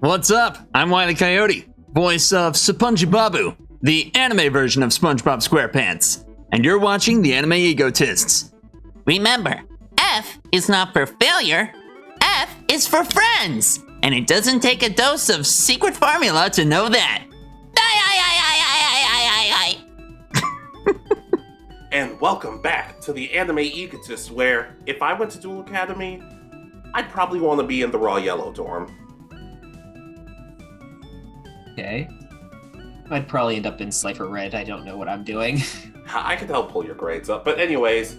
What's up? I'm Wile E. Coyote, voice of SpongeBob, the anime version of SpongeBob SquarePants, and you're watching the Anime Egotists. Remember, F is not for failure, F is for friends, and it doesn't take a dose of secret formula to know that. And welcome back to the Anime Egotist, where if I went to Dual Academy, I'd probably want to be in the Raw Yellow dorm. Okay. I'd probably end up in Slifer Red. I don't know what I'm doing. I could help pull your grades up. But anyways,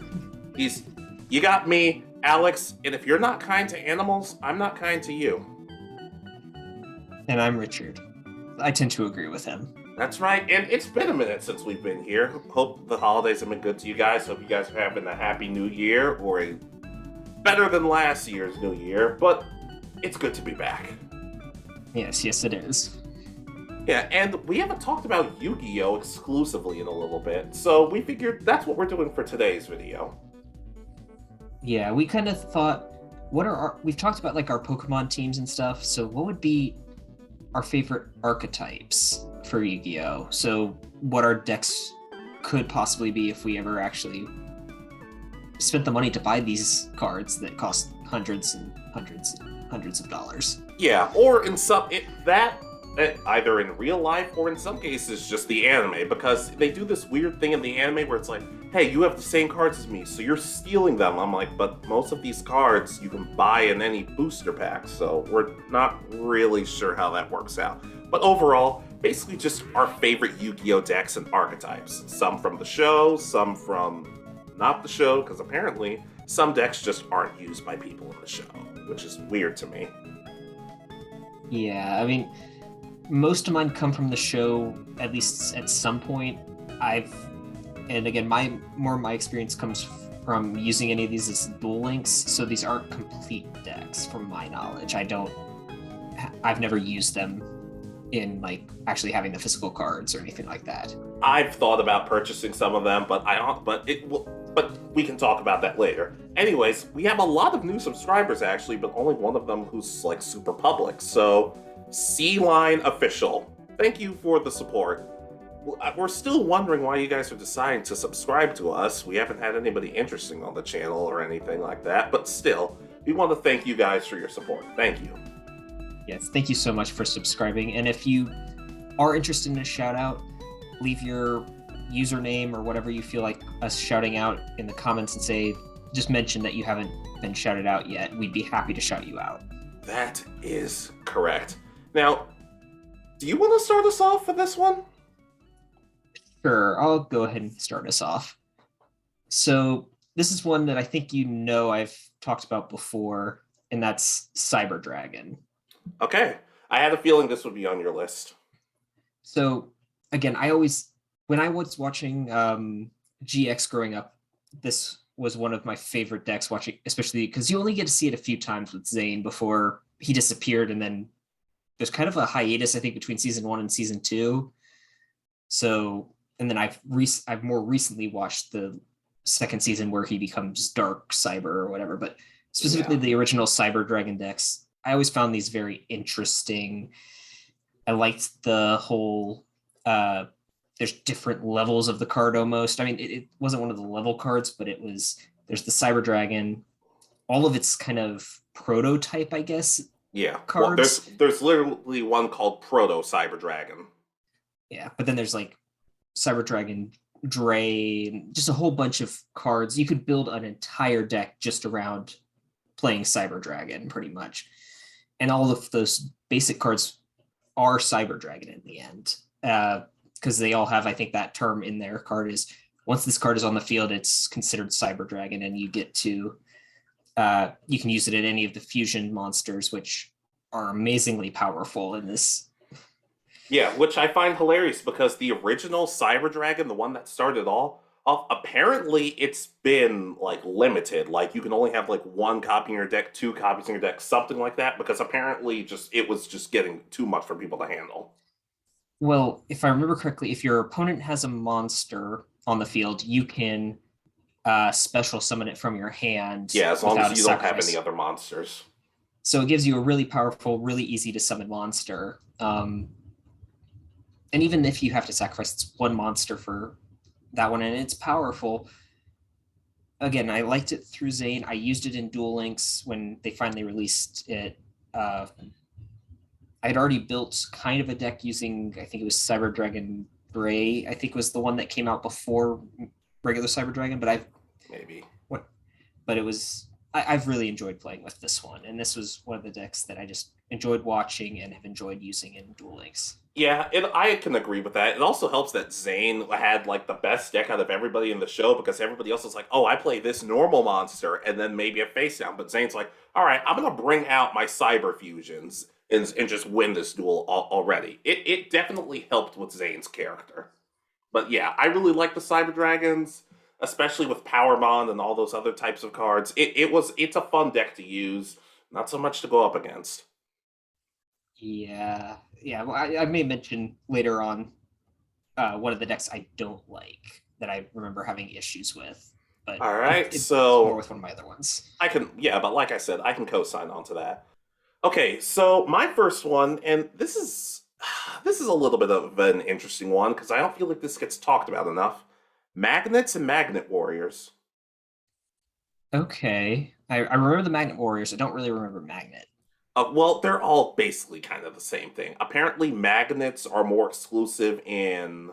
you got me, Alex, and if you're not kind to animals, I'm not kind to you. And I'm Richard. I tend to agree with him. That's right, and it's been a minute since we've been here. Hope the holidays have been good to you guys. Hope you guys are having a happy new year, or a better than last year's new year, but it's good to be back. Yes, it is. Yeah, and we haven't talked about Yu-Gi-Oh! Exclusively in a little bit, so we figured that's what we're doing for today's video. Yeah, we kind of thought, we've talked about like our Pokemon teams and stuff, so what would be our favorite archetypes for Yu-Gi-Oh! So what our decks could possibly be if we ever actually spent the money to buy these cards that cost hundreds and hundreds and hundreds of dollars. Yeah, or in either in real life or in some cases just the anime, because they do this weird thing in the anime where it's like, hey, you have the same cards as me, so you're stealing them. I'm like, but most of these cards you can buy in any booster pack, so we're not really sure how that works out. But overall, basically just our favorite Yu-Gi-Oh! Decks and archetypes. Some from the show, some from not the show, because apparently some decks just aren't used by people in the show, which is weird to me. Yeah, I mean, most of mine come from the show, at least at some point. And again, my experience comes from using any of these as dual links, so these aren't complete decks from my knowledge. I've never used them in like actually having the physical cards or anything like that. I've thought about purchasing some of them, but we can talk about that later. Anyways, we have a lot of new subscribers actually, but only one of them who's like super public. So, C-Line Official, thank you for the support. We're still wondering why you guys are deciding to subscribe to us. We haven't had anybody interesting on the channel or anything like that, but still, we want to thank you guys for your support. Thank you. Yes, thank you so much for subscribing. And if you are interested in a shout out, leave your username or whatever you feel like us shouting out in the comments and just mention that you haven't been shouted out yet. We'd be happy to shout you out. That is correct. Now, do you want to start us off for this one? Sure, I'll go ahead and start us off. So this is one that I think I've talked about before, and that's Cyber Dragon. Okay, I had a feeling this would be on your list. So again, when I was watching GX growing up, this was one of my favorite decks watching, especially because you only get to see it a few times with Zane before he disappeared, and then there's kind of a hiatus, I think, between season 1 and season 2. So, and then I've more recently watched the second season where he becomes Dark Cyber or whatever, but specifically the original Cyber Dragon decks, I always found these very interesting. I liked the whole, there's different levels of the card almost. I mean, it wasn't one of the level cards, but there's the Cyber Dragon, all of its kind of prototype, I guess. Yeah, cards. Well, there's literally one called Proto Cyber Dragon. Yeah, but then there's like Cyber Dragon, Dre, just a whole bunch of cards. You could build an entire deck just around playing Cyber Dragon, pretty much. And all of those basic cards are Cyber Dragon in the end. Because they all have, I think, that term in their card is, once this card is on the field, it's considered Cyber Dragon, and you get to, you can use it at any of the fusion monsters, which are amazingly powerful in this. Yeah, which I find hilarious because the original Cyber Dragon, the one that started all off, apparently it's been like limited. Like you can only have like 1 copy in your deck, 2 copies in your deck, something like that, because apparently it was just getting too much for people to handle. Well, if I remember correctly, if your opponent has a monster on the field, you can special summon it from your hand. Yeah, as long as you don't have any other monsters. So it gives you a really powerful, really easy to summon monster. And even if you have to sacrifice one monster for that one, and it's powerful. Again, I liked it through Zane. I used it in Duel Links when they finally released it. I'd already built kind of a deck using, I think it was Cyber Dragon Gray, I think was the one that came out before regular Cyber Dragon, but I've really enjoyed playing with this one, and this was one of the decks that I just enjoyed watching and have enjoyed using in Duel Links. Yeah, I can agree with that. It also helps that Zane had like the best deck out of everybody in the show because everybody else is like, oh, I play this normal monster and then maybe a face down. But Zane's like, all right, I'm going to bring out my Cyber Fusions and just win this duel already. It definitely helped with Zane's character. But yeah, I really like the Cyber Dragons, especially with Power Bond and all those other types of cards. It's a fun deck to use, not so much to go up against. Yeah. Well, I may mention later on one of the decks I don't like that I remember having issues with. But all right, it's so more with one of my other ones. But like I said, I can co-sign on to that. Okay, so my first one, and this is a little bit of an interesting one because I don't feel like this gets talked about enough. Magnets and Magnet Warriors. Okay. I remember the Magnet Warriors. I don't really remember Magnet. Well, they're all basically kind of the same thing. Apparently, magnets are more exclusive in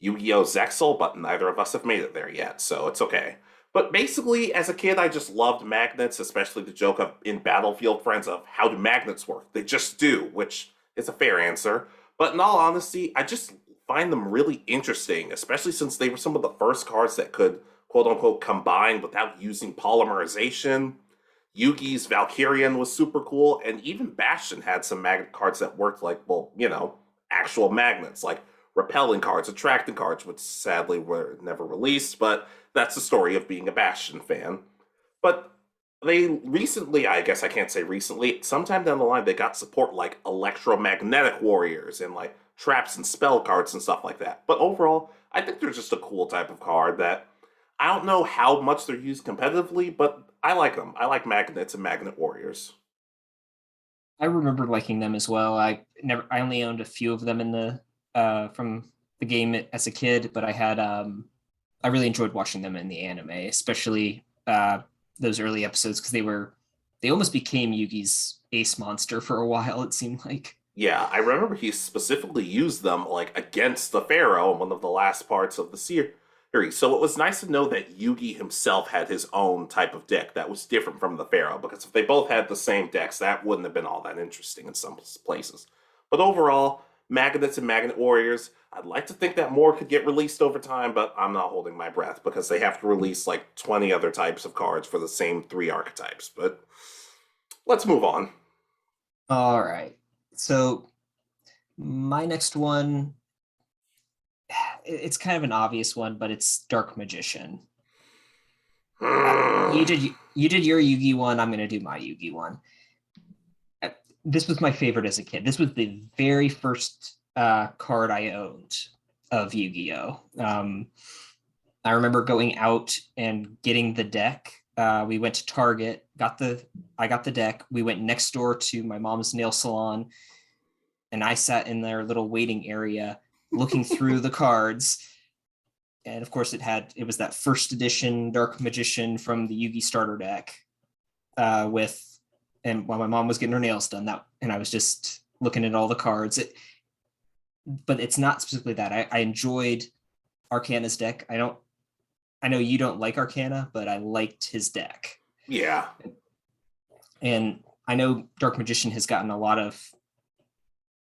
Yu-Gi-Oh! Zexal, but neither of us have made it there yet, so it's okay. But basically, as a kid, I just loved magnets, especially the joke of in Battlefield Friends of how do magnets work? They just do, which is a fair answer. But in all honesty, I just find them really interesting, especially since they were some of the first cards that could, quote-unquote, combine without using polymerization. Yugi's Valkyrian was super cool, and even Bastion had some magnet cards that worked like, well, actual magnets, like repelling cards, attracting cards, which sadly were never released, but that's the story of being a Bastion fan. But they recently, I guess I can't say recently, sometime down the line, they got support like electromagnetic warriors and like traps and spell cards and stuff like that. But overall, I think they're just a cool type of card that I don't know how much they're used competitively, but I like them. I like magnets and magnet warriors. I remember liking them as well. I only owned a few of them in the from the game as a kid, but I really enjoyed watching them in the anime, especially those early episodes because they almost became Yugi's ace monster for a while. It seemed like. Yeah, I remember he specifically used them like against the Pharaoh in one of the last parts of the series. So it was nice to know that Yugi himself had his own type of deck that was different from the Pharaoh, because if they both had the same decks, that wouldn't have been all that interesting in some places. But overall, Magnets and Magnet Warriors, I'd like to think that more could get released over time, but I'm not holding my breath because they have to release like 20 other types of cards for the same 3 archetypes. But let's move on. All right. So my next one, it's kind of an obvious one, but it's Dark Magician. You did your Yugi one. I'm going to do my Yugi one. This was my favorite as a kid. This was the very first card I owned of Yu-Gi-Oh. I remember going out and getting the deck. We went to Target, I got the deck. We went next door to my mom's nail salon, and I sat in their little waiting area looking through the cards. And of course it was that first edition Dark Magician from the Yugi starter deck and while my mom was getting her nails done, and I was just looking at all the cards. But it's not specifically that. I enjoyed Arcana's deck. I know you don't like Arcana, but I liked his deck. Yeah. And I know Dark Magician has gotten a lot of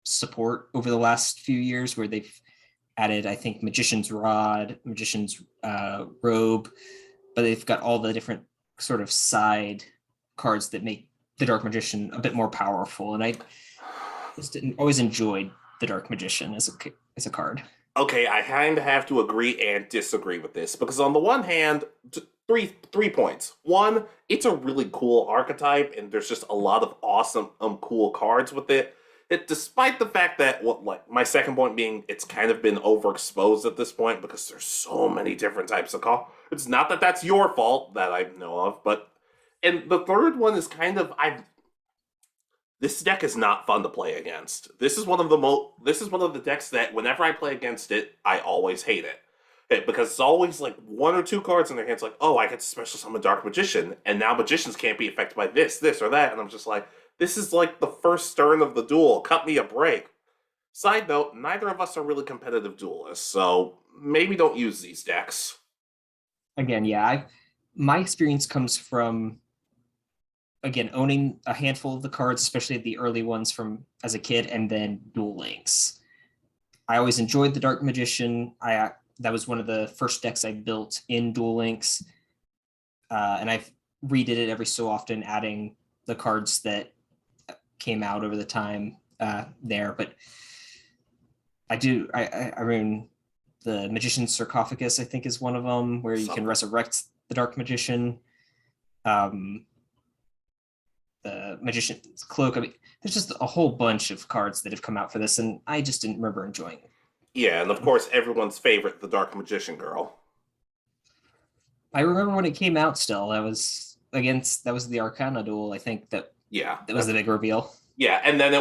support over the last few years where they've added, I think, Magician's Rod, Magician's Robe, but they've got all the different sort of side cards that make the Dark Magician a bit more powerful. And I just always enjoyed the Dark Magician as a card. Okay, I kind of have to agree and disagree with this, because on the one hand, three points. One, it's a really cool archetype, and there's just a lot of awesome, cool cards with it. Despite the fact that, my second point being, it's kind of been overexposed at this point because there's so many different types of cards. It's not that that's your fault that I know of, and the third one is kind of, This deck is not fun to play against. This is one of the decks that whenever I play against it, I always hate it. Because it's always like one or two cards in their hands, like, oh, I get to special summon Dark Magician, and now magicians can't be affected by this, or that, and I'm just like, this is like the first turn of the duel. Cut me a break. Side note, neither of us are really competitive duelists, so maybe don't use these decks. Again, yeah, my experience comes from, again, owning a handful of the cards, especially the early ones from as a kid, and then Duel Links. I always enjoyed the Dark Magician. That was one of the first decks I built in Duel Links, and I've redid it every so often, adding the cards that came out over the time there. But I mean, the Magician's Sarcophagus, I think, is one of them, where you can resurrect the Dark Magician. The Magician's Cloak. I mean, there's just a whole bunch of cards that have come out for this, and I just didn't remember enjoying it. Yeah, and of course, everyone's favorite, the Dark Magician Girl. I remember when it came out still. That was the Arcana duel, I think, that was the big reveal. Yeah, and then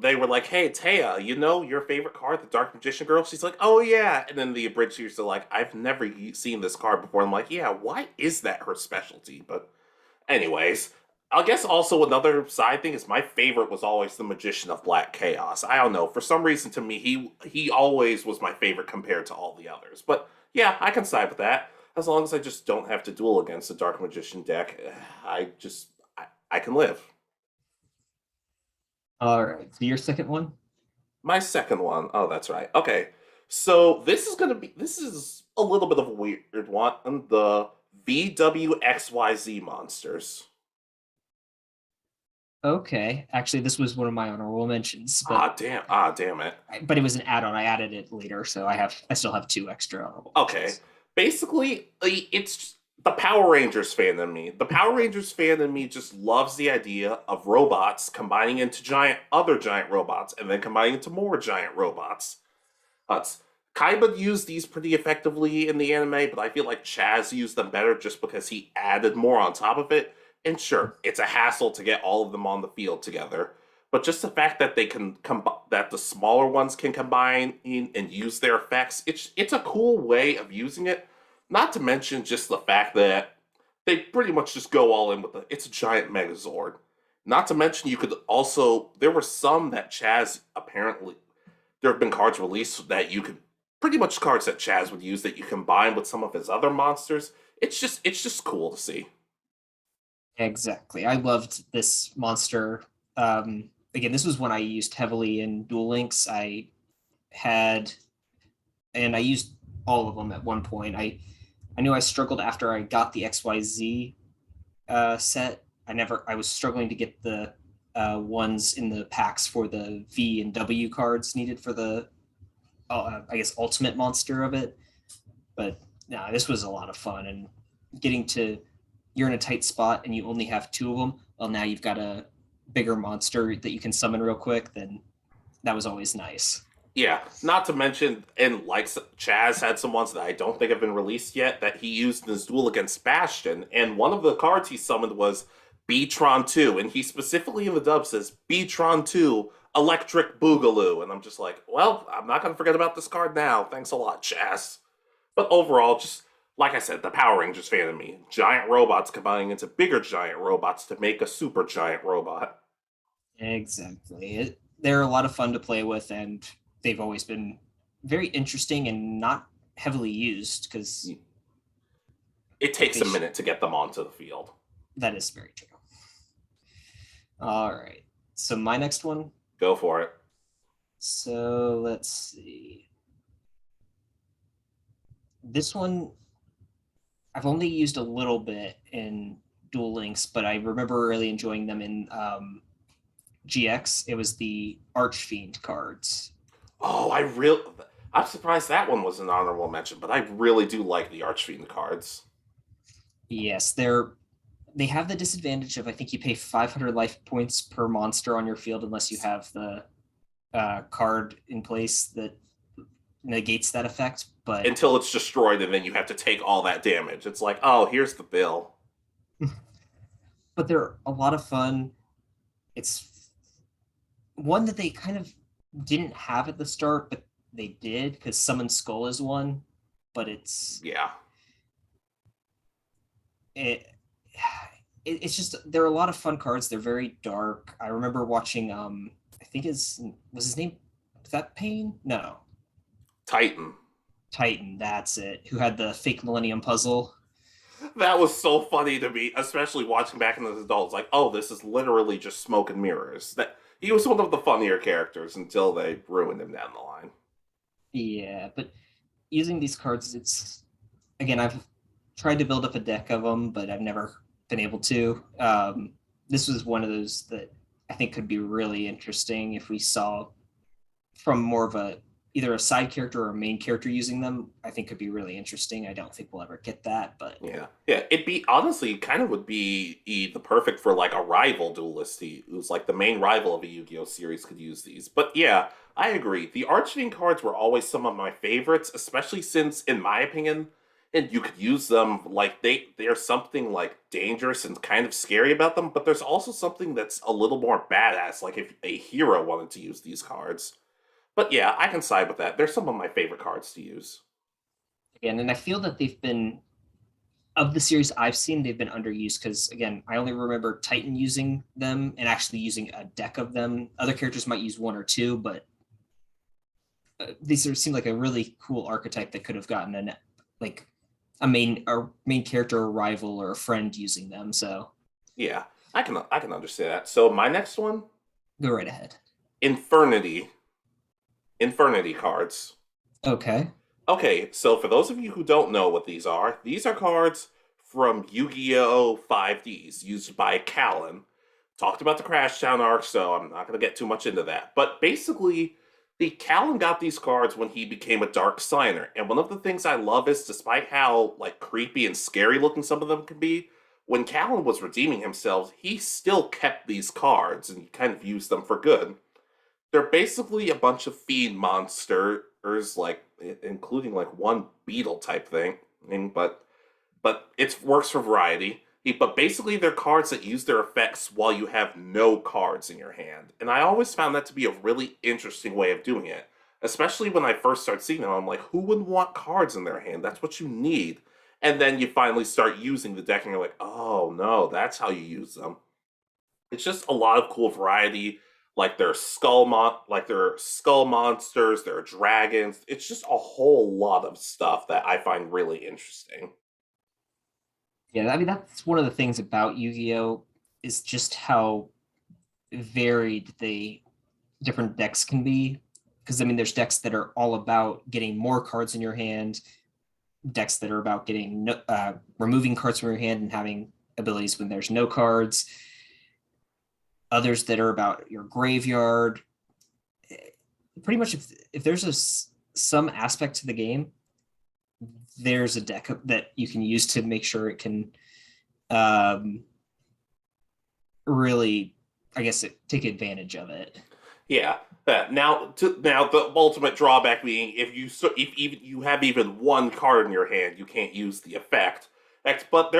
they were like, hey, Taya, you know your favorite card, the Dark Magician Girl? She's like, oh, yeah. And then the abridged used to like, I've never seen this card before. I'm like, yeah, why is that her specialty? But anyways, I guess also another side thing is my favorite was always the Magician of Black Chaos. I don't know. For some reason, to me, he always was my favorite compared to all the others. But yeah, I can side with that. As long as I just don't have to duel against the Dark Magician deck, I can live. All right. So your second one? My second one. Oh, that's right. Okay. So this is a little bit of a weird one. The VWXYZ monsters. Okay. Actually, this was one of my honorable mentions. But, damn it. But it was an add-on. I added it later, so I still have 2 extra honorable mentions. Basically, it's the Power Rangers fan in me. The Power Rangers fan in me just loves the idea of robots combining into other giant robots and then combining into more giant robots. Kaiba used these pretty effectively in the anime, but I feel like Chaz used them better just because he added more on top of it. And sure, it's a hassle to get all of them on the field together, but just the fact that they can that the smaller ones can combine and use their effects, it's a cool way of using it. Not to mention just the fact that they pretty much just go all in with it's a giant Megazord. Not to mention there were some that Chaz apparently, there have been cards released that you could, pretty much cards that Chaz would use that you combine with some of his other monsters. It's just cool to see. Exactly. I loved this monster. Again, this was one I used heavily in Duel Links. I used all of them at one point. I knew I struggled after I got the XYZ set. I was struggling to get the ones in the packs for the V and W cards needed for the, I guess, ultimate monster of it. But no, this was a lot of fun, and getting to, you're in a tight spot and you only have 2 of them. Well, now you've got a bigger monster that you can summon real quick. Then that was always nice. Yeah, not to mention, and like Chaz had some ones that I don't think have been released yet that he used in his duel against Bastion, and one of the cards he summoned was B-Tron 2, and he specifically in the dub says B-Tron 2 Electric Boogaloo, and I'm just like, well, I'm not going to forget about this card now. Thanks a lot, Chaz. But overall, just like I said, the Power Rangers fan in me. Giant robots combining into bigger giant robots to make a super giant robot. Exactly. They're a lot of fun to play with, and they've always been very interesting and not heavily used because it takes a minute to get them onto the field. That is very true. All right. So my next one? Go for it. So let's see. This one, I've only used a little bit in Duel Links, but I remember really enjoying them in GX. It was the Archfiend cards. Oh, I'm surprised that one was an honorable mention, but I really do like the Archfiend cards. Yes, they have the disadvantage of, I think you pay 500 life points per monster on your field unless you have the card in place that negates that effect. But until it's destroyed, and then you have to take all that damage. It's like, oh, here's the bill. But they're a lot of fun. It's one that they kind of didn't have at the start, but they did, because Summon Skull is one, but it's Yeah. It's just there are a lot of fun cards. They're very dark. I remember watching I think was his name, was that Pain? No. Titan. Titan, that's it. Who had the fake Millennium Puzzle. That was so funny to me, especially watching back in as adults. Like, oh, this is literally just smoke and mirrors. That he was one of the funnier characters until they ruined him down the line. Yeah, but using these cards, it's again, I've tried to build up a deck of them, but I've never been able to. This was one of those that I think could be really interesting if we saw from more of a either a side character or a main character using them. I think could be really interesting. I don't think we'll ever get that, but Yeah, it'd be honestly kind of would be the perfect for like a rival duelist who's like the main rival of a Yu-Gi-Oh series could use these. But yeah, I agree. The Archfiend cards were always some of my favorites, especially since, in my opinion, and you could use them like there's something like dangerous and kind of scary about them, but there's also something that's a little more badass, like if a hero wanted to use these cards. But yeah, I can side with that. They're some of my favorite cards to use. again, and I feel that they've been of the series I've seen, they've been underused because again, I only remember Titan using them and actually using a deck of them. Other characters might use one or two, but these seem like a really cool archetype that could have gotten a main character, or rival, or a friend using them. So Yeah, I can understand that. So my next one, go right ahead. Infernity cards. Okay. Okay, so for those of you who don't know what these are cards from Yu-Gi-Oh! 5Ds used by Callan. Talked about the Crash Town arc, so I'm not going to get too much into that. But basically, the Callan got these cards when he became a Dark Signer. And one of the things I love is, despite how like creepy and scary looking some of them can be, when Callan was redeeming himself, he still kept these cards and he kind of used them for good. They're basically a bunch of fiend monsters, like including like one beetle type thing. But it works for variety. But basically, they're cards that use their effects while you have no cards in your hand. And I always found that to be a really interesting way of doing it. Especially when I first started seeing them, I'm like, who wouldn't want cards in their hand? That's what you need. And then you finally start using the deck and you're like, oh no, that's how you use them. It's just a lot of cool variety. Like their skull monsters, their dragons. It's just a whole lot of stuff that I find really interesting. Yeah, I mean that's one of the things about Yu-Gi-Oh! Is just how varied the different decks can be. Because I mean, there's decks that are all about getting more cards in your hand, decks that are about getting removing cards from your hand and having abilities when there's no cards. Others that are about your graveyard. Pretty much, if there's some aspect to the game, there's a deck that you can use to make sure it can really, I guess, take advantage of it. Yeah. Now the ultimate drawback being if you have even one card in your hand, you can't use the effect. But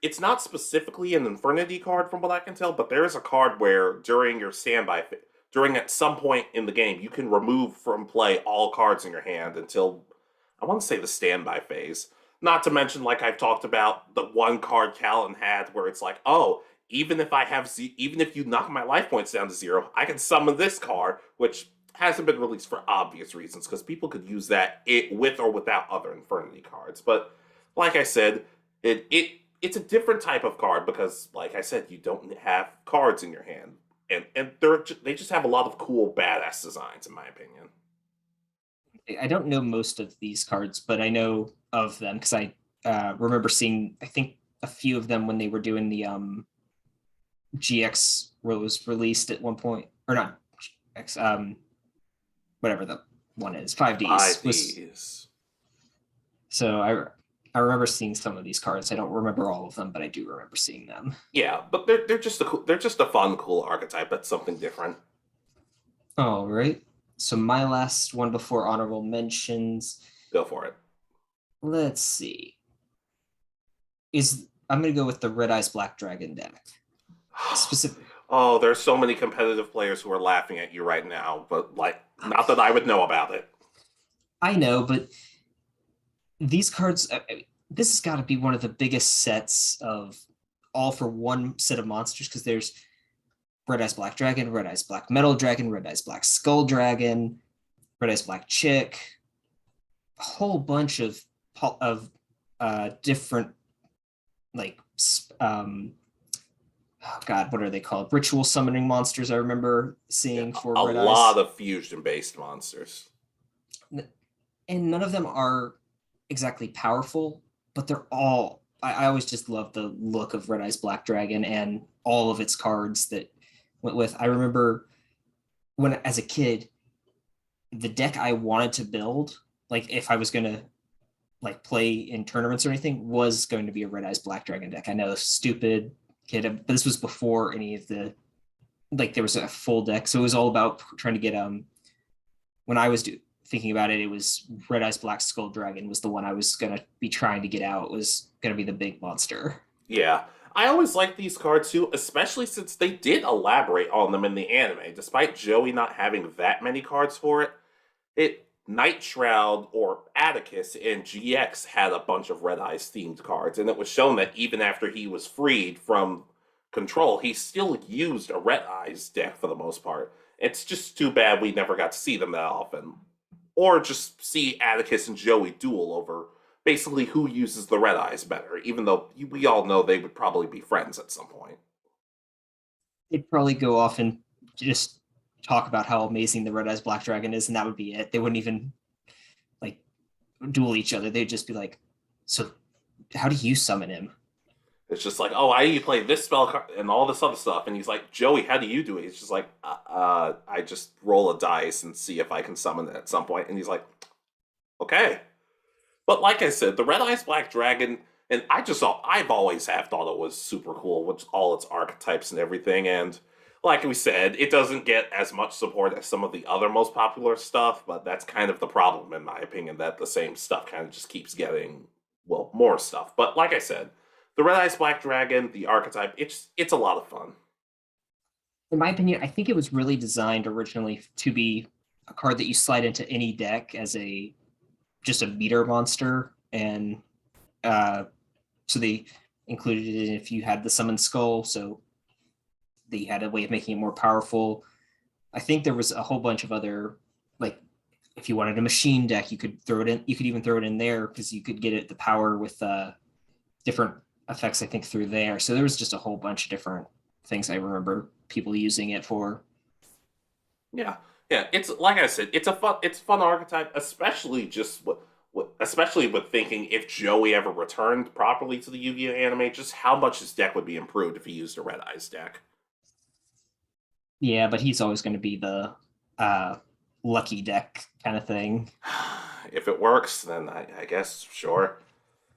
it's not specifically an Infernity card from what I can tell, but there is a card where during at some point in the game, you can remove from play all cards in your hand until, I want to say, the standby phase. Not to mention, like I've talked about, the one card Callan had where it's like, oh, even if you knock my life points down to 0, I can summon this card, which hasn't been released for obvious reasons, because people could use that with or without other Infernity cards. But like I said, it's a different type of card because, like I said, you don't have cards in your hand, and they just have a lot of cool, badass designs, in my opinion. I don't know most of these cards, but I know of them because I remember seeing, I think, a few of them when they were doing the GX was released at one point, or not X, whatever the one is, 5Ds. So I remember seeing some of these cards. I don't remember all of them, but I do remember seeing them. Yeah, but they're just a fun, cool archetype. That's something different. All right. So my last one before honorable mentions. Go for it. Let's see. I'm going to go with the Red Eyes Black Dragon deck. Specific. Oh, there's so many competitive players who are laughing at you right now, but like, not that I would know about it. I know, but these cards, this has got to be one of the biggest sets of all for one set of monsters because there's Red Eyes Black Dragon, Red Eyes Black Metal Dragon, Red Eyes Black Skull Dragon, Red Eyes Black Chick, a whole bunch of different like oh god, what are they called? Ritual summoning monsters. I remember seeing for A Red lot Eyes, of fusion-based monsters. and none of them are exactly powerful, but they're all. I always just love the look of Red Eyes Black Dragon and all of its cards that went with. I remember when, as a kid, the deck I wanted to build, like if I was gonna like play in tournaments or anything, was going to be a Red Eyes Black Dragon deck. I know, stupid kid, but this was before any of the like there was a full deck, so it was all about trying to get when I was thinking about it, it was Red Eyes Black Skull Dragon was the one I was gonna be trying to get out. It was gonna be the big monster. Yeah. I always like these cards too, especially since they did elaborate on them in the anime. Despite Joey not having that many cards for it Night Shroud or Atticus in GX had a bunch of Red Eyes themed cards, and it was shown that even after he was freed from control, he still used a Red Eyes deck for the most part. It's just too bad we never got to see them that often. Or just see Atticus and Joey duel over basically who uses the Red Eyes better, even though we all know they would probably be friends at some point. They'd probably go off and just talk about how amazing the Red Eyes Black Dragon is, and that would be it. They wouldn't even like duel each other. They'd just be like, "So, how do you summon him?" It's just like, oh, you play this spell card and all this other stuff. And he's like, Joey, how do you do it? He's just like, I just roll a dice and see if I can summon it at some point. And he's like, okay. But like I said, the Red Eyes Black Dragon, and I've always have thought it was super cool with all its archetypes and everything. And like we said, it doesn't get as much support as some of the other most popular stuff, but that's kind of the problem, in my opinion, that the same stuff kind of just keeps getting, well, more stuff. But like I said, the Red Eyes Black Dragon, the archetype, it's a lot of fun. In my opinion, I think it was really designed originally to be a card that you slide into any deck as a just a meter monster, and so they included it in if you had the summon skull, so they had a way of making it more powerful. I think there was a whole bunch of other, like if you wanted a machine deck, you could throw it in. You could even throw it in there because you could get it the power with different effects, I think, through there. So there was just a whole bunch of different things I remember people using it for. Yeah, it's like I said, it's a fun archetype, especially just especially with thinking if Joey ever returned properly to the Yu-Gi-Oh anime, just how much his deck would be improved if he used a Red Eyes deck. Yeah, but he's always going to be the lucky deck kind of thing. If it works, then I guess sure.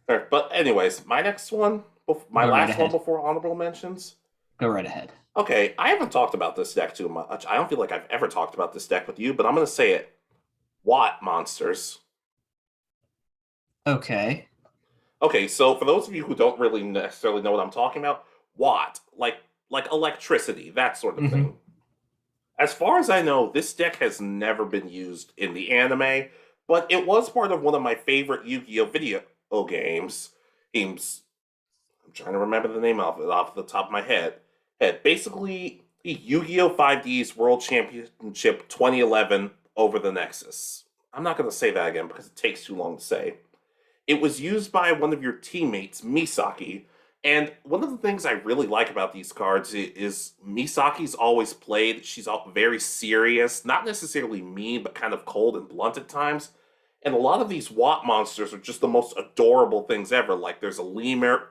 All right, but anyways, my next one, my last one before honorable mentions. Go right ahead. Okay, I haven't talked about this deck too much. I don't feel like I've ever talked about this deck with you, but I'm going to say it. Watt monsters. Okay. Okay, so for those of you who don't really necessarily know what I'm talking about, Watt, like electricity, that sort of thing. As far as I know, this deck has never been used in the anime, but it was part of one of my favorite Yu-Gi-Oh video games. I'm trying to remember the name of it off the top of my head. Basically, Yu-Gi-Oh! 5D's World Championship 2011 over the Nexus. I'm not going to say that again because it takes too long to say. It was used by one of your teammates, Misaki, and one of the things I really like about these cards is Misaki's always played. She's very serious, not necessarily mean, but kind of cold and blunt at times. And a lot of these Watt monsters are just the most adorable things ever. Like there's a lemur,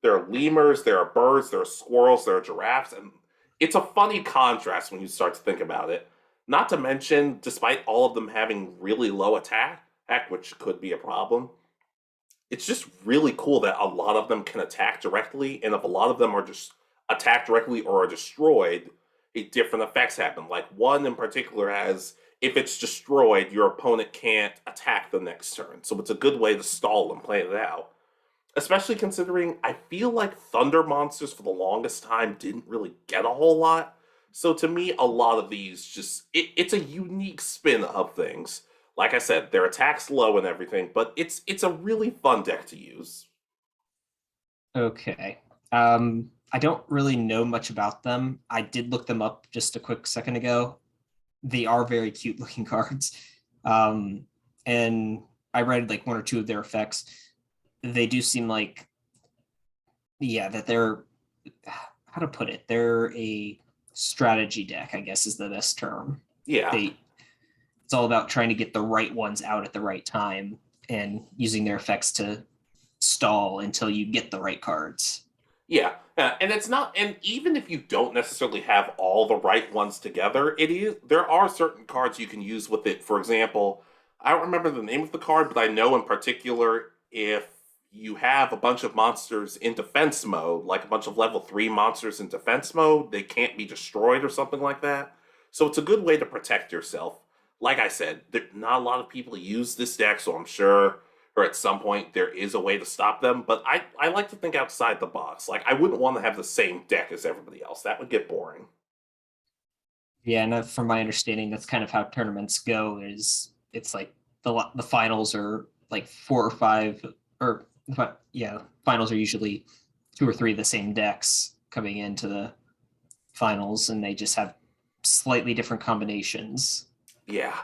there are lemurs, there are birds, there are squirrels, there are giraffes, and it's a funny contrast when you start to think about it. Not to mention, despite all of them having really low attack, which could be a problem, it's just really cool that a lot of them can attack directly, and if a lot of them are just attacked directly or are destroyed, different effects happen. Like one in particular has, if it's destroyed, your opponent can't attack the next turn. So it's a good way to stall and play it out. Especially considering I feel like Thunder monsters for the longest time didn't really get a whole lot. So to me, a lot of these it's a unique spin of things. Like I said, their attacks low and everything, but it's a really fun deck to use. Okay. I don't really know much about them. I did look them up just a quick second ago. They are very cute looking cards. And I read like one or two of their effects. They do seem like, yeah, that they're, how to put it, they're a strategy deck, I guess is the best term. Yeah. It's all about trying to get the right ones out at the right time and using their effects to stall until you get the right cards. Yeah, and it's not, and even if you don't necessarily have all the right ones together, there are certain cards you can use with it. For example, I don't remember the name of the card, but I know in particular if you have a bunch of monsters in defense mode, like a bunch of level 3 monsters in defense mode, they can't be destroyed or something like that. So it's a good way to protect yourself. Like I said, not a lot of people use this deck, so I'm sure or at some point there is a way to stop them, but I like to think outside the box. Like, I wouldn't want to have the same deck as everybody else. That would get boring. Yeah, and from my understanding, that's kind of how tournaments go. Is it's like the finals are like 4 or 5, or yeah, finals are usually 2 or 3 of the same decks coming into the finals, and they just have slightly different combinations. Yeah.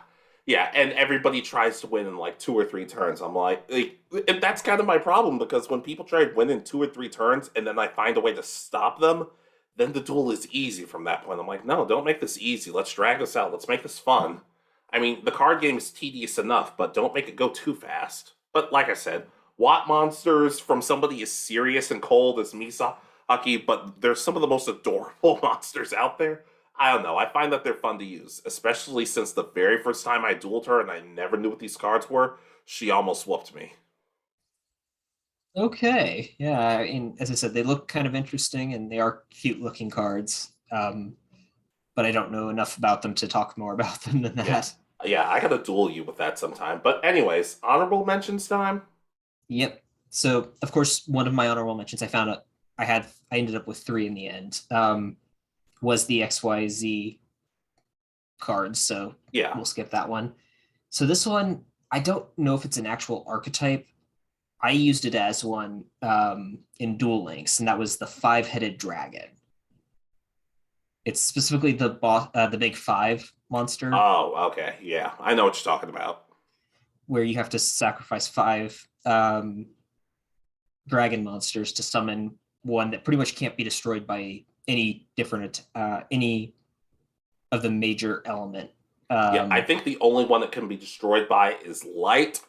Yeah, and everybody tries to win in like 2 or 3 turns. I'm like, and that's kind of my problem because when people try to win in 2 or 3 turns and then I find a way to stop them, then the duel is easy from that point. I'm like, no, don't make this easy. Let's drag this out. Let's make this fun. I mean, the card game is tedious enough, but don't make it go too fast. But like I said, Watt monsters from somebody as serious and cold as Misaki, but they're some of the most adorable monsters out there. I don't know. I find that they're fun to use, especially since the very first time I dueled her and I never knew what these cards were, she almost whooped me. Okay, yeah, and as I said, they look kind of interesting and they are cute looking cards. But I don't know enough about them to talk more about them than Yeah. that. Yeah, I gotta duel you with that sometime. But anyways, honorable mentions time? Yep. So of course, one of my honorable mentions I found out I ended up with 3 in the end. Was the XYZ cards, so Yeah. we'll skip that one. So this one, I don't know if it's an actual archetype. I used it as one in Duel Links, and that was the 5-headed dragon. It's specifically the big 5 monster, Oh, okay. Yeah, I know what you're talking about. where you have to sacrifice 5 dragon monsters to summon one that pretty much can't be destroyed by any of the major element. Yeah, I think the only one that can be destroyed by is light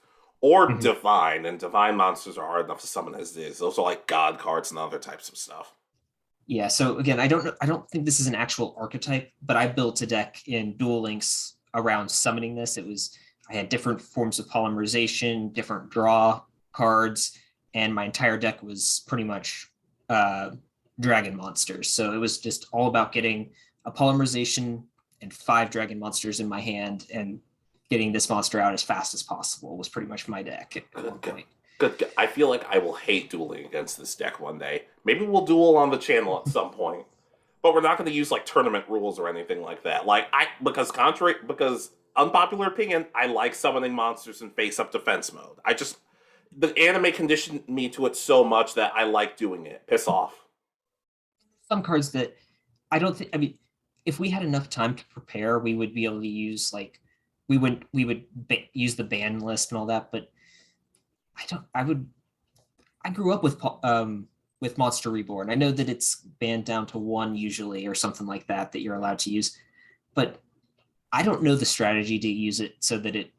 or Mhm. divine, and divine monsters are hard enough to summon as is. Those are like god cards and other types of stuff. Yeah, so again, I don't think this is an actual archetype, but I built a deck in Duel Links around summoning this. I had different forms of polymerization, different draw cards, and my entire deck was pretty much dragon monsters. So it was just all about getting a polymerization and 5 dragon monsters in my hand and getting this monster out as fast as possible was pretty much my deck at one point. Good. I feel like I will hate dueling against this deck one day. Maybe we'll duel on the channel at some point. But we're not going to use like tournament rules or anything like that. Because unpopular opinion, I like summoning monsters in face-up defense mode. The anime conditioned me to it so much that I like doing it. Piss off. Some cards that I don't think. I mean, if we had enough time to prepare, we would be able to use like we would use the ban list and all that. But I don't. I grew up with Monster Reborn. I know that it's banned down to 1 usually or something like that you're allowed to use, but I don't know the strategy to use it so that it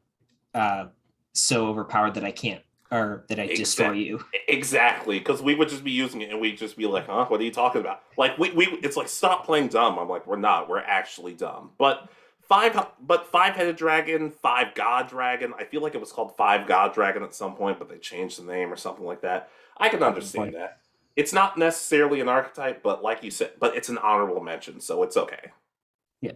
so overpowered that I can't or that I destroy you. Exactly, because we would just be using it and we'd just be like, huh, what are you talking about? Like it's like stop playing dumb. I'm like, we're not, we're actually dumb. But 5-headed dragon, 5 god dragon. I feel like it was called 5 god dragon at some point, but they changed the name or something like that. I can understand that. It's not necessarily an archetype, but like you said, but it's an honorable mention, so it's okay. Yeah.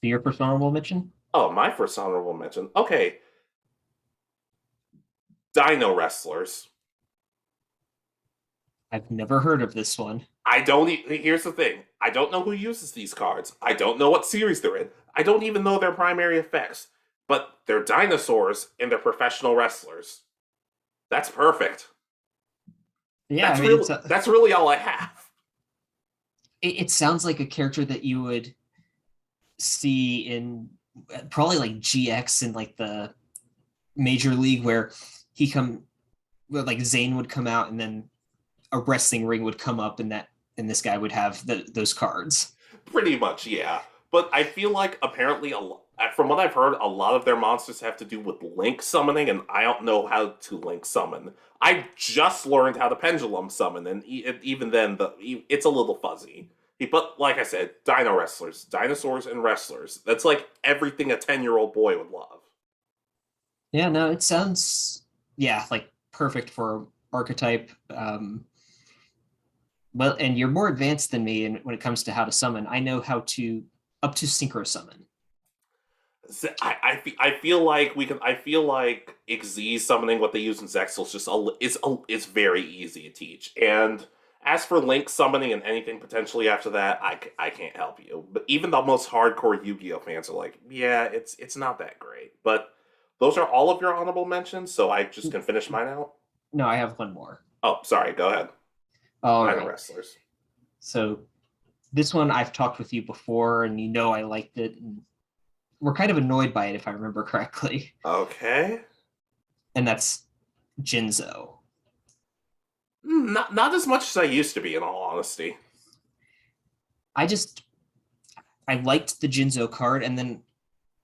So your first honorable mention? Oh, my first honorable mention. Okay. Dino Wrestlers. I've never heard of this one. Here's the thing. I don't know who uses these cards. I don't know what series they're in. I don't even know their primary effects. But they're dinosaurs and they're professional wrestlers. That's perfect. Yeah, That's really all I have. It sounds like a character that you would see in probably like GX in like the Major League, where like Zayn would come out and then a wrestling ring would come up, and this guy would have those cards. Pretty much, yeah. But I feel like apparently, from what I've heard, a lot of their monsters have to do with link summoning, and I don't know how to link summon. I just learned how to pendulum summon, and even then, it's a little fuzzy. But like I said, Dino Wrestlers, dinosaurs and wrestlers. That's like everything a 10-year-old boy would love. Yeah, no, it sounds like perfect for archetype. Well, and you're more advanced than me, and when it comes to how to summon, I know how to up to synchro summon. I feel like Xyz summoning what they use in Zexal is very easy to teach. And as for Link summoning and anything potentially after that, I can't help you. But even the most hardcore Yu-Gi-Oh fans are like, yeah, it's not that great. But those are all of your honorable mentions, so I just can finish mine out. No, I have one more. Oh, sorry. Go ahead. All Dino right. Wrestlers. So this one I've talked with you before, and you know I liked it. And we're kind of annoyed by it, if I remember correctly. Okay. And that's Jinzo. Not as much as I used to be, in all honesty. I liked the Jinzo card, and then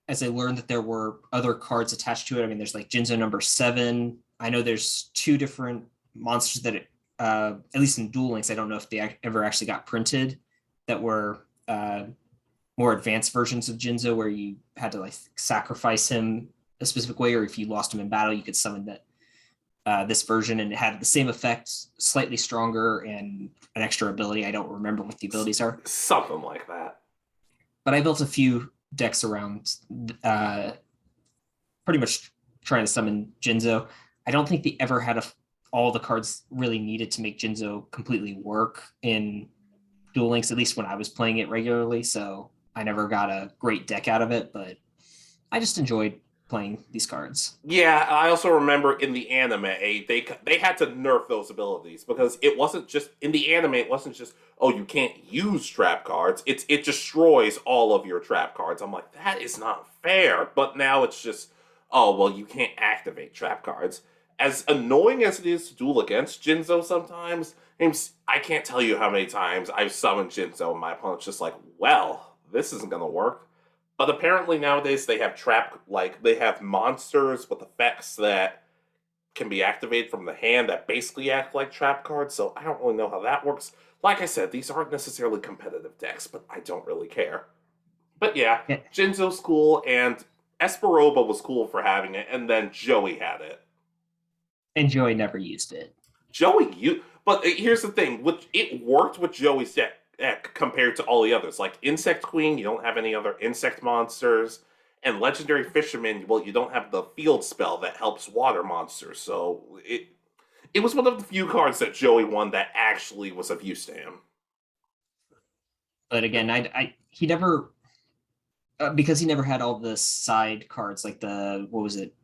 as I learned that there were other cards attached to it, I mean, there's like Jinzo number 7. I know there's 2 different monsters that at least in Duel Links, I don't know if they ever actually got printed, that were more advanced versions of Jinzo, where you had to like sacrifice him a specific way, or if you lost him in battle, you could summon this version, and it had the same effect, slightly stronger, and an extra ability. I don't remember what the abilities are. Something like that. But I built a few decks around pretty much trying to summon Jinzo. I don't think they ever had all the cards really needed to make Jinzo completely work in Duel Links, at least when I was playing it regularly. So I never got a great deck out of it, but I just enjoyed playing these cards. Yeah, I also remember in the anime, they had to nerf those abilities, because it wasn't just in the anime. It wasn't just, oh, you can't use trap cards. It destroys all of your trap cards. I'm like, that is not fair. But now it's just, oh, well, you can't activate trap cards. As annoying as it is to duel against Jinzo sometimes, I can't tell you how many times I've summoned Jinzo and my opponent's just like, well, this isn't going to work. But apparently nowadays they have monsters with effects that can be activated from the hand that basically act like trap cards, so I don't really know how that works. Like I said, these aren't necessarily competitive decks, but I don't really care. But yeah. Jinzo's cool, and Esperoba was cool for having it, and then Joey had it. And Joey never used it. But here's the thing, it worked with Joey's deck compared to all the others. Like Insect Queen, you don't have any other insect monsters, and Legendary Fisherman, well, you don't have the field spell that helps water monsters. So it was one of the few cards that Joey won that actually was of use to him. But again, he never, because he never had all the side cards, like the, what was it,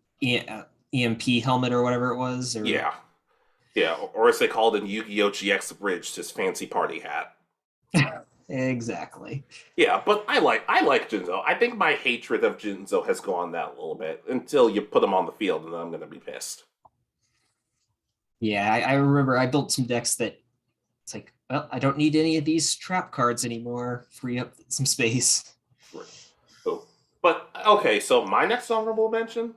EMP helmet or whatever it was. Or... Yeah, or as they called in Yu-Gi-Oh! GX Abridged, his fancy party hat. Exactly. Yeah, but I like Jinzo. I think my hatred of Jinzo has gone that a little bit until you put him on the field, and then I'm going to be pissed. Yeah, I remember I built some decks that it's like, well, I don't need any of these trap cards anymore. Free up some space. Oh. But, okay, so my next honorable mention?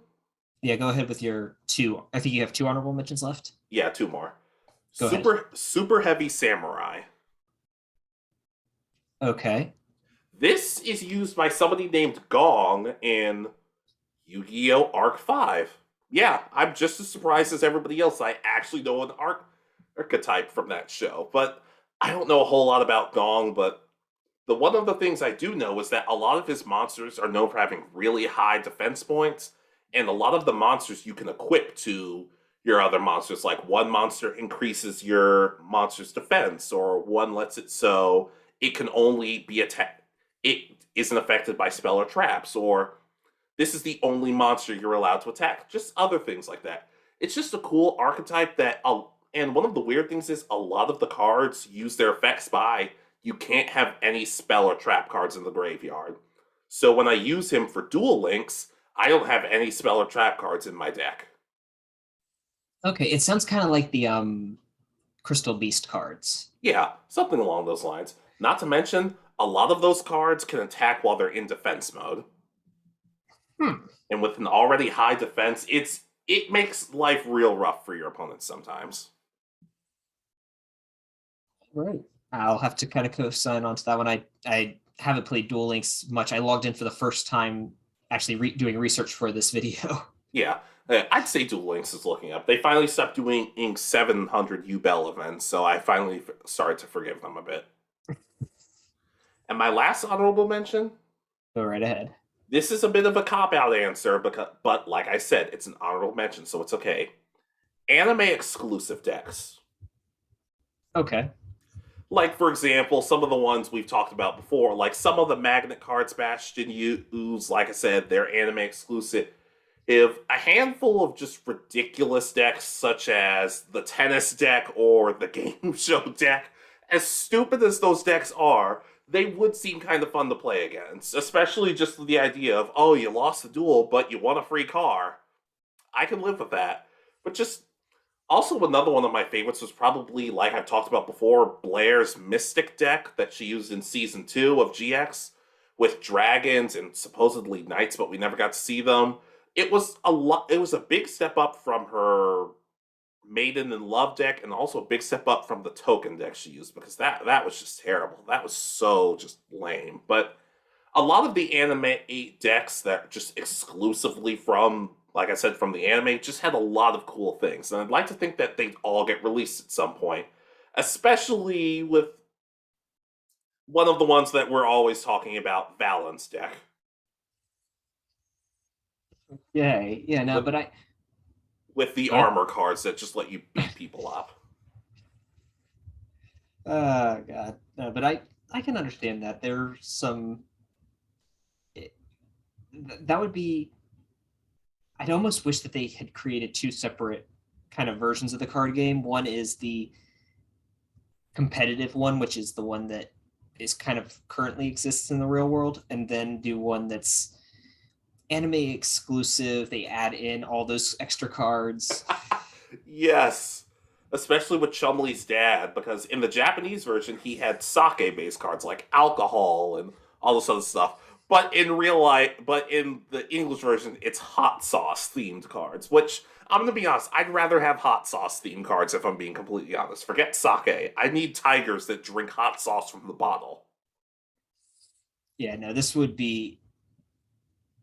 Yeah, go ahead with your 2. I think you have 2 honorable mentions left. Yeah, 2 more. Go ahead. Super Heavy Samurai. Okay. This is used by somebody named Gong in Yu-Gi-Oh! Arc 5. Yeah, I'm just as surprised as everybody else. I actually know an archetype from that show, but I don't know a whole lot about Gong, but one of the things I do know is that a lot of his monsters are known for having really high defense points, and a lot of the monsters you can equip to your other monsters. Like one monster increases your monster's defense, or one lets it so it can only be attacked. It isn't affected by spell or traps, or this is the only monster you're allowed to attack. Just other things like that. It's just a cool archetype that, and one of the weird things is a lot of the cards use their effects by you can't have any spell or trap cards in the graveyard. So when I use him for Duel Links, I don't have any spell or trap cards in my deck. Okay, it sounds kind of like the Crystal Beast cards. Yeah, something along those lines. Not to mention, a lot of those cards can attack while they're in defense mode. And with an already high defense, it makes life real rough for your opponents sometimes. Right. I'll have to kind of co-sign onto that one. I haven't played Duel Links much. I logged in for the first time actually doing research for this video. Yeah, I'd say Duel Links is looking up. They finally stopped doing 700 UBell events, so I finally started to forgive them a bit. And my last honorable mention? Go right ahead. This is a bit of a cop-out answer, but like I said, it's an honorable mention, so it's okay. Anime exclusive decks. Okay. Like, for example, some of the ones we've talked about before, like some of the Magnet cards Bastion use, like I said, they're anime exclusive. If a handful of just ridiculous decks, such as the tennis deck or the game show deck, as stupid as those decks are, they would seem kind of fun to play against, especially just the idea of, oh, you lost the duel, but you won a free car. I can live with that. But just, also another one of my favorites was probably, like I've talked about before, Blair's Mystic deck that she used in Season 2 of GX, with dragons and supposedly knights, but we never got to see them. It was a big step up from her Maiden in Love deck, and also a big step up from the token deck she used, because that was just terrible. That was so just lame. But a lot of the anime 8 decks that just exclusively from, like I said, from the anime, just had a lot of cool things. And I'd like to think that they'd all get released at some point, especially with one of the ones that we're always talking about, Valen's deck. Yay. Yeah, no, but with the armor cards that just let you beat people up. Oh, God. No, but I can understand that. There's some... That would be... I'd almost wish that they had created 2 separate kind of versions of the card game. One is the competitive one, which is the one that is kind of currently exists in the real world, and then do one that's anime exclusive. They add in all those extra cards. Yes, especially with Chumley's dad, because in the Japanese version he had sake-based cards like alcohol and all this other stuff. But in the English version, it's hot sauce themed cards. Which I'm gonna be honest, I'd rather have hot sauce themed cards if I'm being completely honest. Forget sake. I need tigers that drink hot sauce from the bottle. Yeah, no, this would be.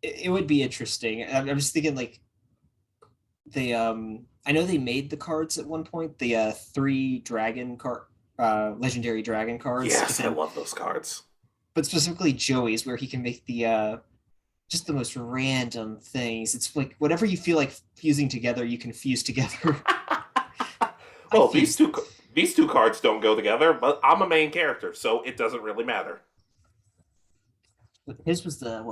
It would be interesting. I'm just thinking like they I know they made the cards at one point, the 3 dragon card legendary dragon cards. Yes, I love those cards. But specifically Joey's, where he can make the just the most random things. It's like whatever you feel like fusing together, you can fuse together. Well, these two cards don't go together, but I'm a main character, so it doesn't really matter. His was the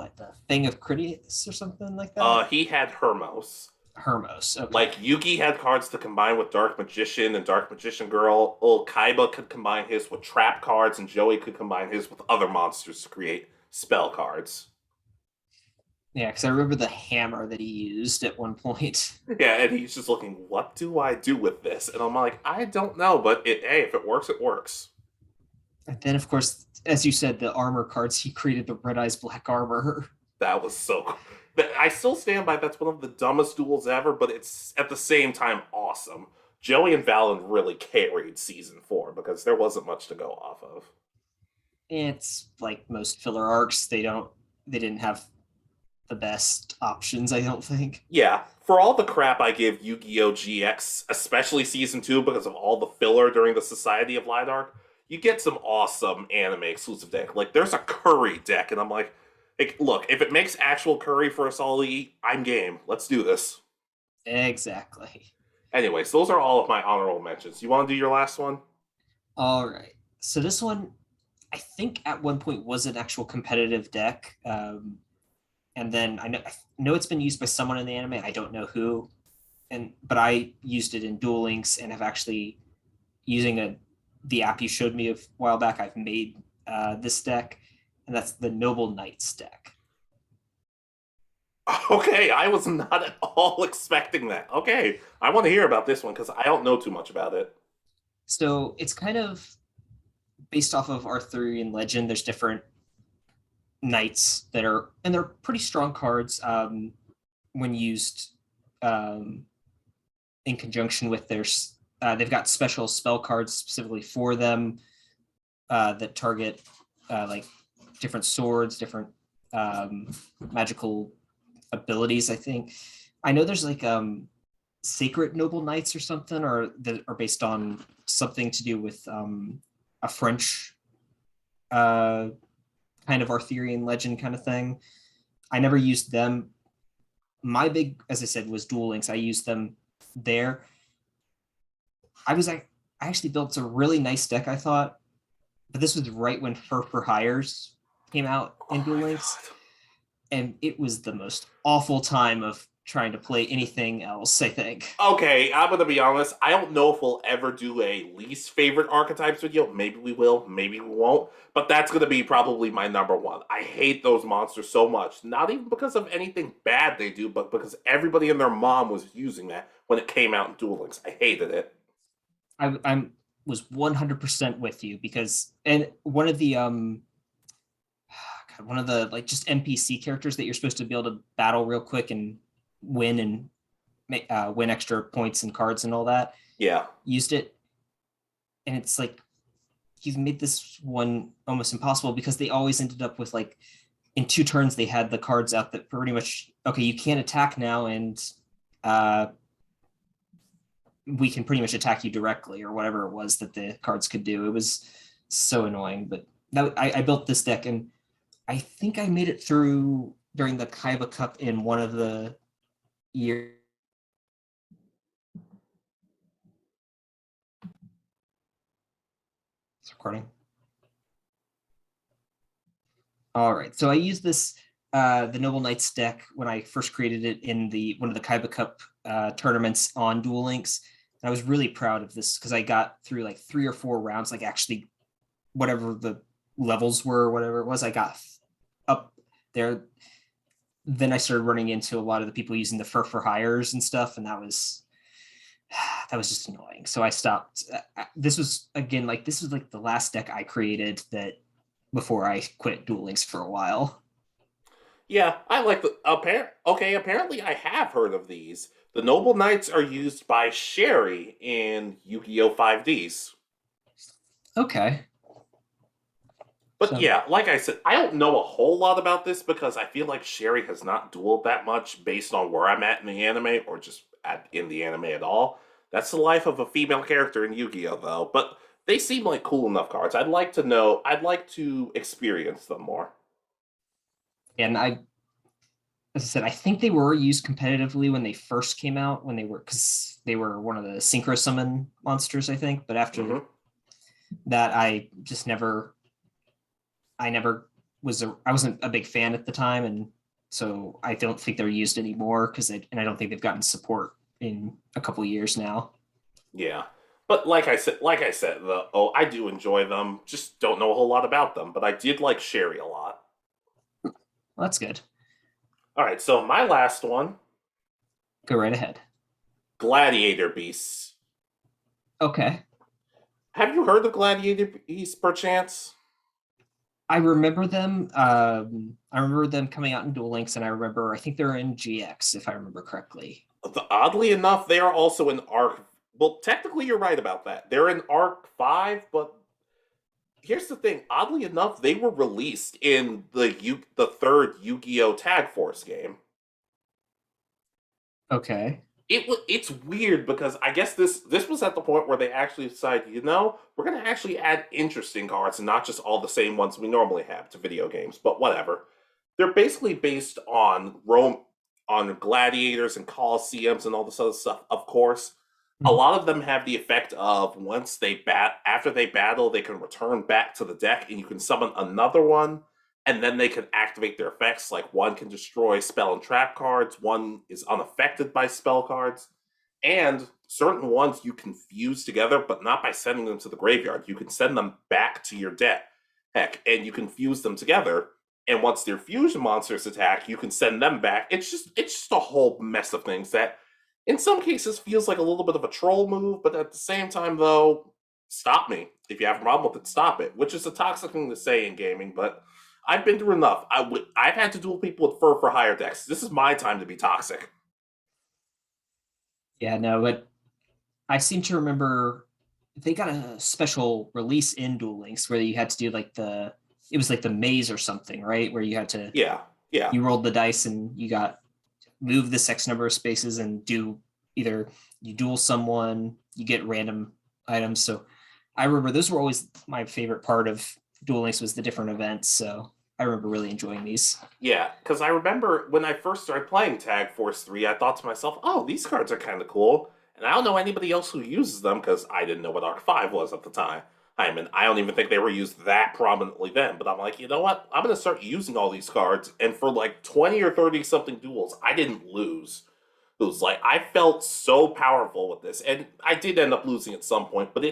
Thing of Critias or something like that? He had Hermos. Hermos, okay. Like, Yugi had cards to combine with Dark Magician and Dark Magician Girl. Kaiba could combine his with trap cards, and Joey could combine his with other monsters to create spell cards. Yeah, because I remember the hammer that he used at one point. Yeah, and he's just looking, what do I do with this? And I'm like, I don't know, but hey, if it works, it works. And then, of course, as you said, the armor cards, he created the Red Eyes Black Armor. That was so cool. I still stand by that's one of the dumbest duels ever, but it's at the same time awesome. Joey and Valen really carried Season 4 because there wasn't much to go off of. It's like most filler arcs, they didn't have the best options, I don't think. Yeah, for all the crap I give Yu-Gi-Oh! GX, especially Season 2 because of all the filler during the Society of Light arc, you get some awesome anime exclusive deck. Like, there's a curry deck, and I'm like, look, if it makes actual curry for us all to eat, I'm game. Let's do this. Exactly. Anyways, those are all of my honorable mentions. You want to do your last one? All right. So this one, I think at one point was an actual competitive deck. And then I know it's been used by someone in the anime. I don't know who, but I used it in Duel Links and have actually using the app you showed me a while back. I've made this deck, and that's the Noble Knights deck. Okay, I was not at all expecting that. Okay, I want to hear about this one because I don't know too much about it. So it's kind of based off of Arthurian legend. There's different knights that are, and they're pretty strong cards when used in conjunction with their. They've got special spell cards specifically for them that target like different swords, different magical abilities. I know there's like sacred noble knights or something, or that are based on something to do with a French kind of Arthurian legend kind of thing. I never used them. My big, as I said, was Duel Links. I used them there. I actually built a really nice deck, I thought, but this was right when for Hires came out in Duel Links, and it was the most awful time of trying to play anything else, I think. Okay, I'm gonna be honest. I don't know if we'll ever do a least favorite archetypes video. Maybe we will, maybe we won't. But that's gonna be probably my number one. I hate those monsters so much. Not even because of anything bad they do, but because everybody and their mom was using that when it came out in Duel Links. I hated it. I was 100% with you because, and one of the one of the like just NPC characters that you're supposed to be able to battle real quick and win win extra points and cards and all that. Yeah. Used it, and it's like you've made this one almost impossible because they always ended up with like in 2 turns they had the cards out that pretty much, okay, you can't attack now, and we can pretty much attack you directly, or whatever it was that the cards could do. It was so annoying, but I built this deck, and I think I made it through during the Kaiba Cup in one of the years. It's recording. All right, so I used this the Noble Knights deck when I first created it in one of the Kaiba Cup tournaments on Duel Links. And I was really proud of this because I got through like 3 or 4 rounds, like actually whatever the levels were, whatever it was, I got up there. Then I started running into a lot of the people using the for Hires and stuff, and that was just annoying. So I stopped. This was like the last deck I created that before I quit Duel Links for a while. Yeah, I like the apparently I have heard of these. The Noble Knights are used by Sherry in Yu-Gi-Oh! 5Ds. Okay. But yeah, like I said, I don't know a whole lot about this because I feel like Sherry has not dueled that much based on where I'm at in the anime, or just in the anime at all. That's the life of a female character in Yu-Gi-Oh! Though. But they seem like cool enough cards. I'd like to experience them more. And as I said, I think they were used competitively when they first came out, because they were one of the synchro summon monsters, I think. But after that, I wasn't a big fan at the time, and so I don't think they're used anymore and I don't think they've gotten support in a couple of years now. Yeah. But like I said, I do enjoy them. Just don't know a whole lot about them. But I did like Sherry a lot. Well, that's good. All right, so my last one. Go right ahead. Gladiator Beasts. Okay. Have you heard of Gladiator Beasts, perchance? I remember them. I remember them coming out in Duel Links, and I think they're in GX, if I remember correctly. Oddly enough, they are also in Arc. Well, technically, you're right about that. They're in Arc 5, but here's the thing. Oddly enough, they were released in the third Yu-Gi-Oh! Tag Force game. Okay. It's weird because I guess this was at the point where they actually decided, we're going to actually add interesting cards and not just all the same ones we normally have to video games, but whatever. They're basically based on Rome, on gladiators and coliseums and all this other stuff, of course. A lot of them have the effect of once they after they battle, they can return back to the deck, and you can summon another one, and then they can activate their effects. Like one can destroy spell and trap cards, one is unaffected by spell cards, and certain ones you can fuse together, but not by sending them to the graveyard. You can send them back to your deck, and you can fuse them together. And once their fusion monsters attack, you can send them back. It's just a whole mess of things that, in some cases, feels like a little bit of a troll move, but at the same time, though, stop me. If you have a problem with it, stop it. Which is a toxic thing to say in gaming, but I've been through enough. I've had to duel people with for hire decks. This is my time to be toxic. Yeah, no, but I seem to remember they got a special release in Duel Links where you had to do it was like the maze or something, right? Where you had to you rolled the dice and you got move this X number of spaces and do either you duel someone, you get random items. So I remember those were always my favorite part of Duel Links was the different events. So I remember really enjoying these. Yeah, because I remember when I first started playing Tag Force 3, I thought to myself, oh, these cards are kind of cool. And I don't know anybody else who uses them because I didn't know what Arc 5 was at the time. I mean, I don't even think they were used that prominently then, but I'm like, you know what? I'm going to start using all these cards, and for like 20 or 30 something duels, I didn't lose. It was like, I felt so powerful with this, and I did end up losing at some point, but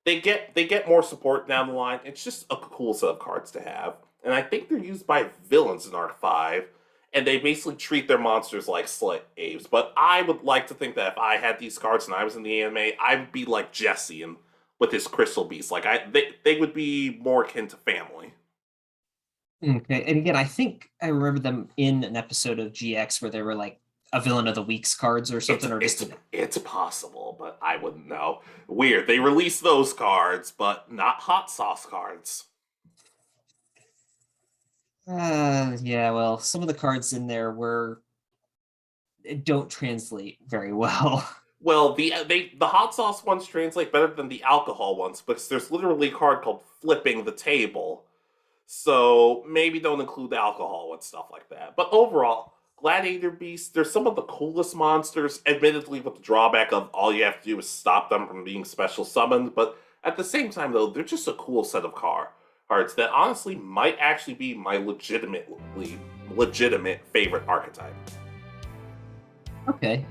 they get more support down the line. It's just a cool set of cards to have, and I think they're used by villains in Arc 5, and they basically treat their monsters like slaves, but I would like to think that if I had these cards and I was in the anime, I would be like Jesse and with his crystal beast. Like they would be more akin to family. Okay. And again, I think I remember them in an episode of GX where they were like a villain of the week's cards or something, it's possible, but I wouldn't know. Weird. They released those cards, but not hot sauce cards. Yeah, well, some of the cards in there don't translate very well. Well, the hot sauce ones translate better than the alcohol ones because there's literally a card called Flipping the Table. So maybe don't include the alcohol and stuff like that. But overall, Gladiator Beasts, they're some of the coolest monsters, admittedly with the drawback of all you have to do is stop them from being special summoned. But at the same time, though, they're just a cool set of cards that honestly might actually be my legitimate favorite archetype. Okay.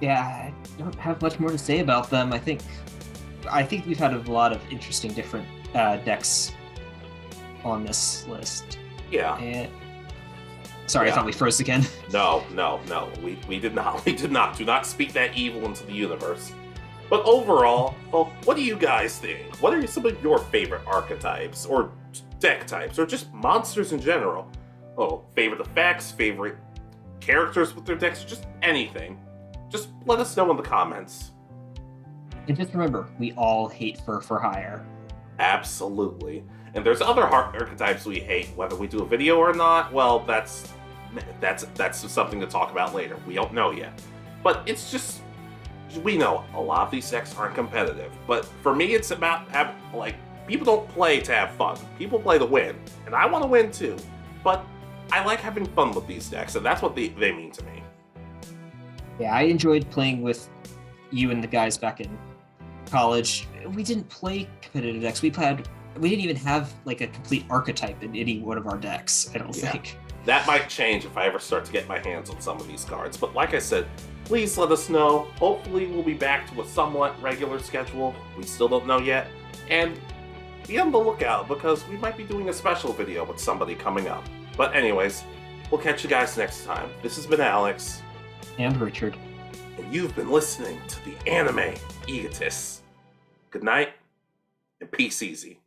Yeah, I don't have much more to say about them. I think we've had a lot of interesting different decks on this list. Yeah. And sorry, I thought we froze again. No. We did not. We did not. Do not speak that evil into the universe. But overall, well, what do you guys think? What are some of your favorite archetypes or deck types or just monsters in general? Oh, favorite effects, favorite characters with their decks, just anything. Just let us know in the comments. And just remember, we all hate for hire. Absolutely. And there's other archetypes we hate, whether we do a video or not. Well, that's something to talk about later. We don't know yet. But it's just, we know a lot of these decks aren't competitive. But for me, it's about people don't play to have fun. People play to win. And I want to win too. But I like having fun with these decks, and that's what they mean to me. Yeah, I enjoyed playing with you and the guys back in college. We didn't play competitive decks. We didn't even have like a complete archetype in any one of our decks, I don't think. That might change if I ever start to get my hands on some of these cards. But like I said, please let us know. Hopefully we'll be back to a somewhat regular schedule. We still don't know yet. And be on the lookout because we might be doing a special video with somebody coming up. But anyways, we'll catch you guys next time. This has been Alex. And Richard. And you've been listening to the Anime Egotists. Good night, and peace easy.